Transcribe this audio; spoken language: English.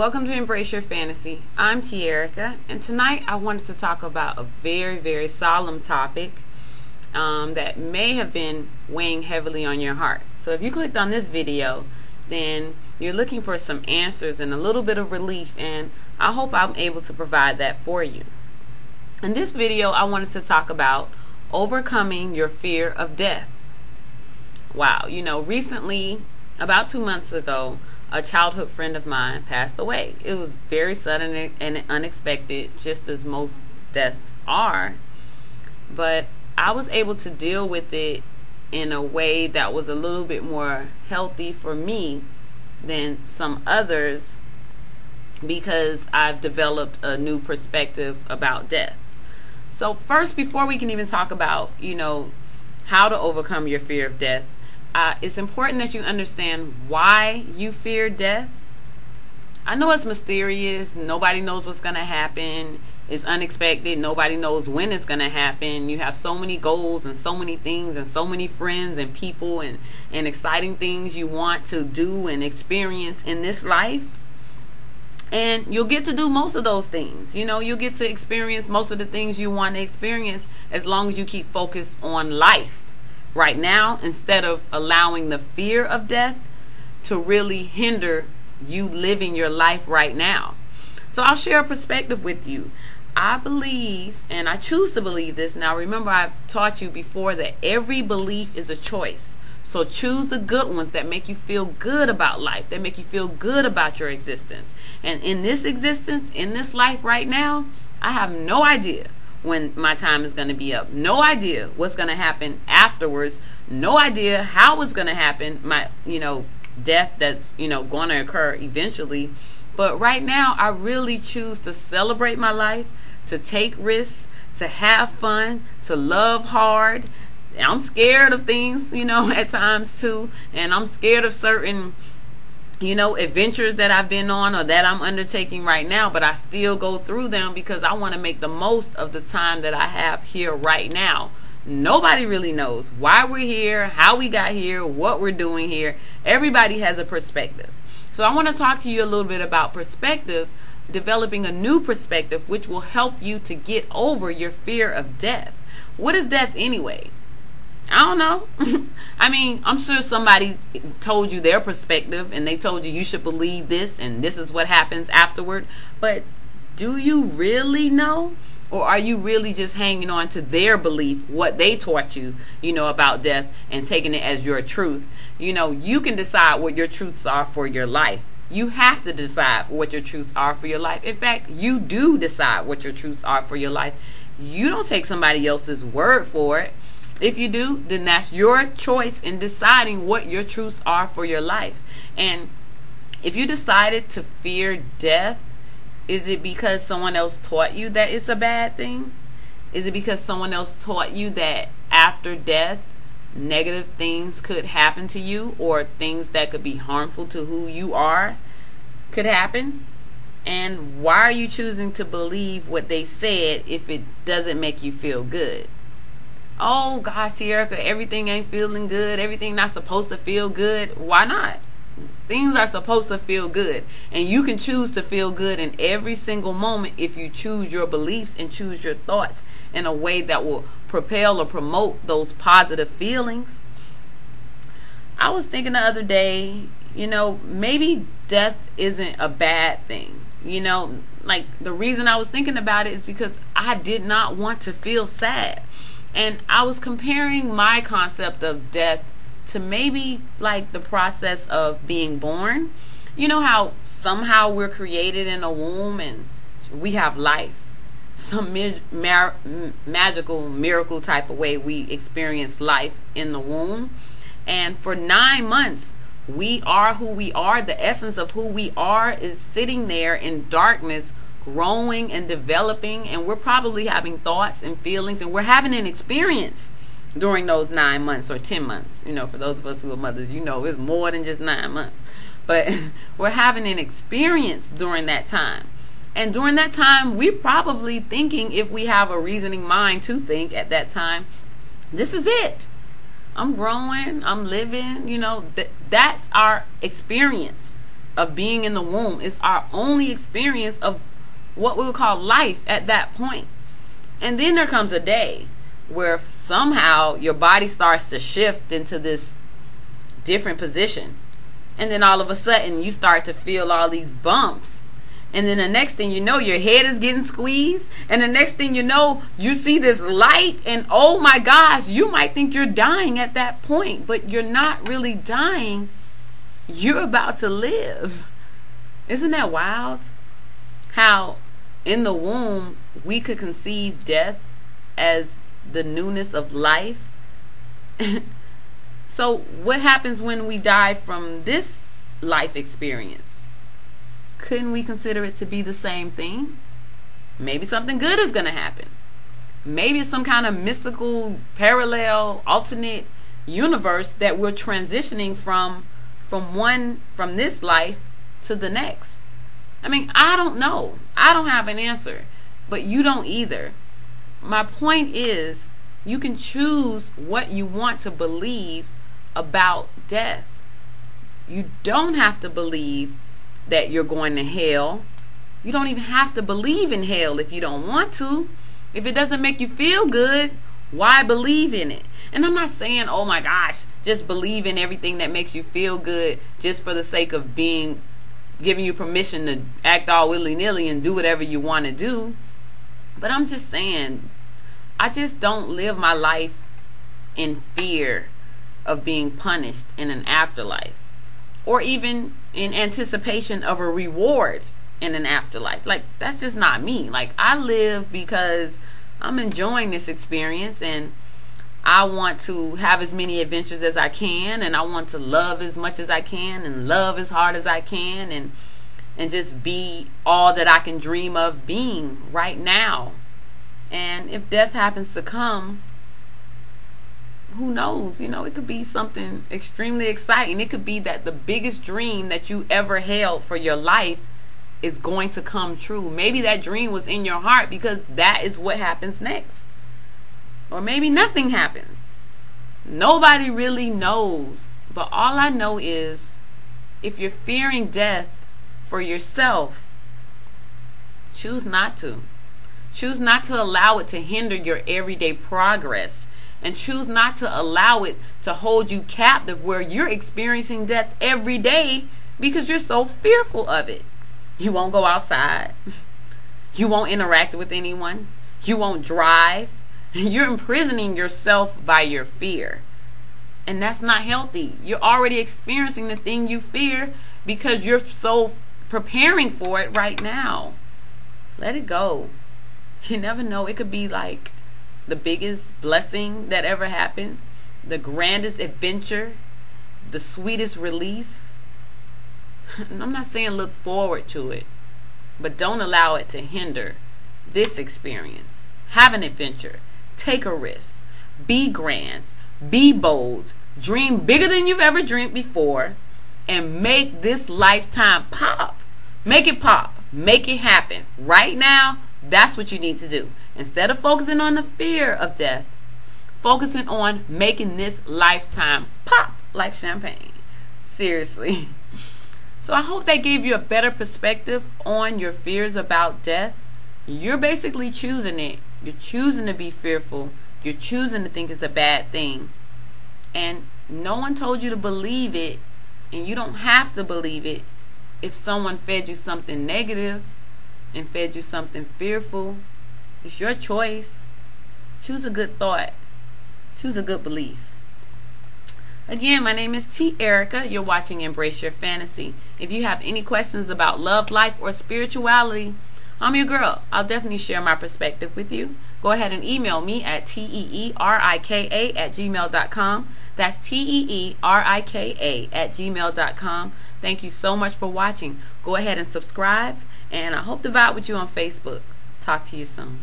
Welcome to Embrace Your Fantasy. I'm Te-Erika, and tonight I wanted to talk about a very, very solemn topic that may have been weighing heavily on your heart. So if you clicked on this video, then you're looking for some answers and a little bit of relief, and I hope I'm able to provide that for you. In this video, I wanted to talk about overcoming your fear of death. Wow, recently, about 2 months ago, a childhood friend of mine passed away. It was very sudden and unexpected, just as most deaths are. But I was able to deal with it in a way that was a little bit more healthy for me than some others, because I've developed a new perspective about death. So first, before we can even talk about, how to overcome your fear of death, it's important that you understand why you fear death. I know it's mysterious. Nobody knows what's going to happen. It's unexpected. Nobody knows when it's going to happen. You have so many goals and so many things and so many friends and people and exciting things you want to do and experience in this life. And you'll get to do most of those things. You'll get to experience most of the things you want to experience as long as you keep focused on life right now, instead of allowing the fear of death to really hinder you living your life right now. So I'll share a perspective with you. I believe, and I choose to believe this. Now remember, I've taught you before that every belief is a choice. So choose the good ones that make you feel good about life, that make you feel good about your existence. And in this existence, in this life right now, I have no idea when my time is going to be up. No idea what's going to happen afterwards. No idea how it's going to happen. My, death that's, going to occur eventually. But right now, I really choose to celebrate my life, to take risks, to have fun, to love hard. I'm scared of things, at times too. And I'm scared of certain adventures that I've been on or that I'm undertaking right now, but I still go through them because I want to make the most of the time that I have here right now. Nobody really knows why we're here, how we got here, what we're doing here. Everybody has a perspective. So I want to talk to you a little bit about perspective, developing a new perspective, which will help you to get over your fear of death. What is death anyway? I don't know. I mean, I'm sure somebody told you their perspective and they told you should believe this and this is what happens afterward. But do you really know? Or are you really just hanging on to their belief, what they taught you, about death, and taking it as your truth? You can decide what your truths are for your life. You have to decide what your truths are for your life. In fact, you do decide what your truths are for your life. You don't take somebody else's word for it. If you do, then that's your choice in deciding what your truths are for your life. And if you decided to fear death, is it because someone else taught you that it's a bad thing? Is it because someone else taught you that after death, negative things could happen to you, or things that could be harmful to who you are could happen? And why are you choosing to believe what they said if it doesn't make you feel good? Oh gosh, Te-Erika, everything ain't feeling good. Everything not supposed to feel good. Why not? Things are supposed to feel good. And you can choose to feel good in every single moment if you choose your beliefs and choose your thoughts in a way that will propel or promote those positive feelings. I was thinking the other day, maybe death isn't a bad thing. Like the reason I was thinking about it is because I did not want to feel sad. And I was comparing my concept of death to maybe like the process of being born. You know how somehow we're created in a womb and we have life. Some magical miracle type of way we experience life in the womb. And for 9 months, we are who we are. The essence of who we are is sitting there in darkness, growing and developing, and we're probably having thoughts and feelings, and we're having an experience during those 9 months or 10 months. For those of us who are mothers, it's more than just 9 months. But we're having an experience during that time. And during that time, we're probably thinking, if we have a reasoning mind to think at that time, this is it. I'm growing, I'm living, that's our experience. of being in the womb. It's our only experience of what we would call life at that point. And then there comes a day where somehow your body starts to shift into this different position. And then all of a sudden you start to feel all these bumps. And then the next thing you know, your head is getting squeezed. And the next thing you know, you see this light. And oh my gosh, you might think you're dying at that point. But you're not really dying. You're about to live. Isn't that wild? How in the womb we could conceive death as the newness of life. So what happens when we die from this life experience? Couldn't we consider it to be the same thing? Maybe something good is going to happen. Maybe it's some kind of mystical, parallel, alternate universe that we're transitioning from this life to the next. I mean, I don't know. I don't have an answer, but you don't either. My point is, you can choose what you want to believe about death. You don't have to believe that you're going to hell. You don't even have to believe in hell if you don't want to. If it doesn't make you feel good, why believe in it? And I'm not saying, oh my gosh, just believe in everything that makes you feel good just for the sake of giving you permission to act all willy-nilly and do whatever you want to do. But I'm just saying, I just don't live my life in fear of being punished in an afterlife, or even in anticipation of a reward in an afterlife. Like, that's just not me. Like, I live because I'm enjoying this experience, and I want to have as many adventures as I can, and I want to love as much as I can, and love as hard as I can, and just be all that I can dream of being right now. And if death happens to come, who knows? You know, it could be something extremely exciting. It could be that the biggest dream that you ever held for your life is going to come true. Maybe that dream was in your heart because that is what happens next. Or maybe nothing happens. Nobody really knows. But all I know is, if you're fearing death for yourself, choose not to. Choose not to allow it to hinder your everyday progress. And choose not to allow it to hold you captive where you're experiencing death every day because you're so fearful of it. You won't go outside. You won't interact with anyone. You won't drive. You're imprisoning yourself by your fear. And that's not healthy. You're already experiencing the thing you fear because you're so preparing for it right now. Let it go. You never know. It could be like the biggest blessing that ever happened, the grandest adventure, the sweetest release. And I'm not saying look forward to it, but don't allow it to hinder this experience. Have an adventure. Take a risk. Be grand. Be bold. Dream bigger than you've ever dreamed before, and make this lifetime pop. Make it pop. Make it happen. Right now, that's what you need to do. Instead of focusing on the fear of death, focusing on making this lifetime pop like champagne. Seriously. So I hope that gave you a better perspective on your fears about death. You're basically choosing it. You're choosing to be fearful. You're choosing to think it's a bad thing. And no one told you to believe it, and you don't have to believe it if someone fed you something negative and fed you something fearful. It's your choice. Choose a good thought. Choose a good belief. Again, my name is Te-Erika. You're watching Embrace Your Fantasy. If you have any questions about love, life, or spirituality, I'm your girl. I'll definitely share my perspective with you. Go ahead and email me at teerika@gmail.com. That's teerika@gmail.com. Thank you so much for watching. Go ahead and subscribe, and I hope to vibe with you on Facebook. Talk to you soon.